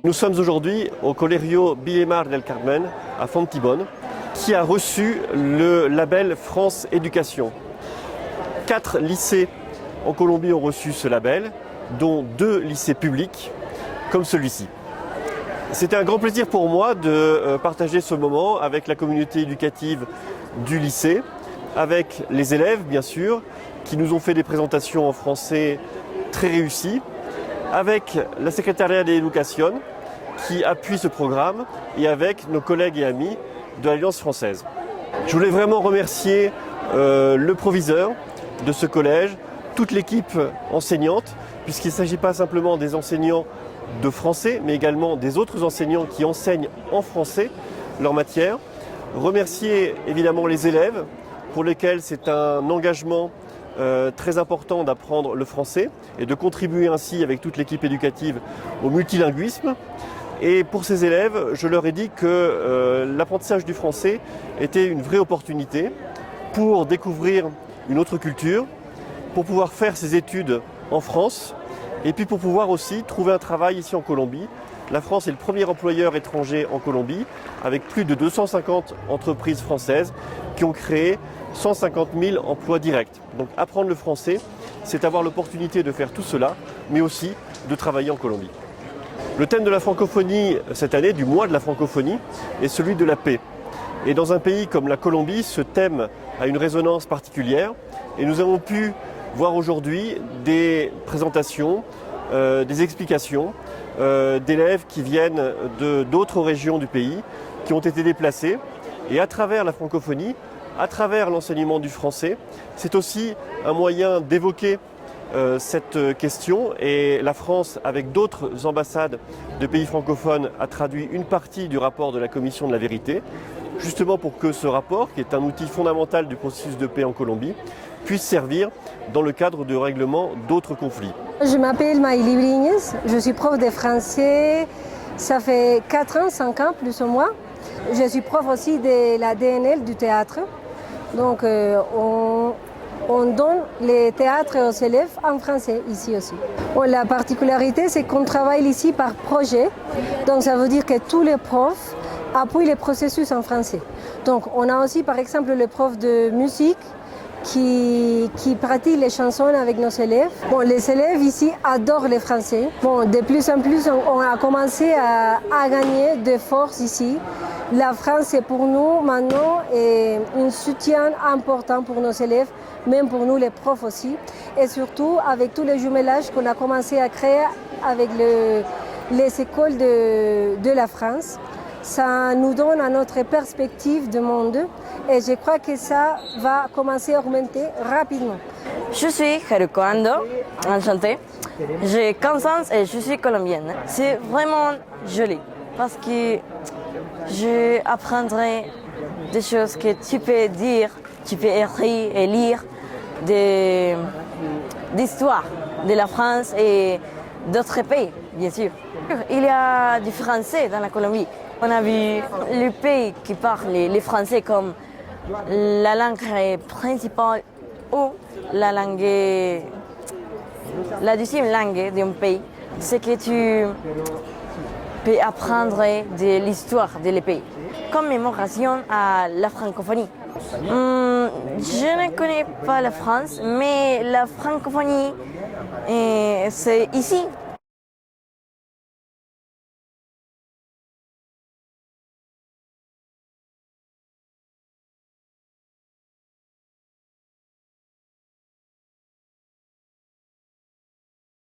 Nous sommes aujourd'hui au Colegio Villemar del Carmen à Fontibón, qui a reçu le label France Éducation. 4 lycées en Colombie ont reçu ce label, dont 2 lycées publics, comme celui-ci. C'était un grand plaisir pour moi de partager ce moment avec la communauté éducative du lycée, avec les élèves bien sûr, qui nous ont fait des présentations en français très réussies, avec la secrétariat de l'éducation qui appuie ce programme et avec nos collègues et amis de l'Alliance française. Je voulais vraiment remercier le proviseur de ce collège, toute l'équipe enseignante, puisqu'il ne s'agit pas simplement des enseignants de français, mais également des autres enseignants qui enseignent en français leur matière. Remercier évidemment les élèves, pour lesquels c'est un engagement très important d'apprendre le français et de contribuer ainsi avec toute l'équipe éducative au multilinguisme. Et pour ces élèves, je leur ai dit que l'apprentissage du français était une vraie opportunité pour découvrir une autre culture, pour pouvoir faire ses études en France et puis pour pouvoir aussi trouver un travail ici en Colombie. La France est le premier employeur étranger en Colombie, avec plus de 250 entreprises françaises qui ont créé 150 000 emplois directs. Donc apprendre le français, c'est avoir l'opportunité de faire tout cela, mais aussi de travailler en Colombie. Le thème de la francophonie cette année, du mois de la francophonie, est celui de la paix. Et dans un pays comme la Colombie, ce thème a une résonance particulière et nous avons pu voir aujourd'hui des présentations, des explications d'élèves qui viennent d'autres régions du pays, qui ont été déplacés. Et à travers la francophonie, à travers l'enseignement du français, c'est aussi un moyen d'évoquer cette question, et la France, avec d'autres ambassades de pays francophones, a traduit une partie du rapport de la Commission de la vérité, justement pour que ce rapport, qui est un outil fondamental du processus de paix en Colombie, puisse servir dans le cadre de règlement d'autres conflits. Je m'appelle Maïli Brignes, je suis prof de français, ça fait 4 ans, 5 ans plus ou moins. Je suis prof aussi de la DNL du théâtre, donc on donne les théâtres aux élèves en français ici aussi. Bon, la particularité, c'est qu'on travaille ici par projet. Donc ça veut dire que tous les profs appuient les processus en français. Donc on a aussi par exemple le prof de musique qui pratique les chansons avec nos élèves. Bon, les élèves ici adorent le français. Bon, de plus en plus, on a commencé à gagner de force ici. La France est pour nous maintenant un soutien important pour nos élèves, même pour nous les profs aussi. Et surtout avec tous les jumelages qu'on a commencé à créer avec les écoles de la France. Ça nous donne une autre perspective du monde et je crois que ça va commencer à augmenter rapidement. Je suis Haruko Ando, enchantée. J'ai 15 ans et je suis colombienne. C'est vraiment joli parce que je apprendrai des choses que tu peux dire, tu peux écrire et lire d'histoire de la France et d'autres pays, bien sûr. Il y a du français dans la Colombie. On a vu les pays qui parlent les français comme la langue principale ou la deuxième langue d'un pays. C'est que tu peux apprendre de l'histoire de pays. Commémoration à la francophonie. Je ne connais pas la France, mais la francophonie, c'est ici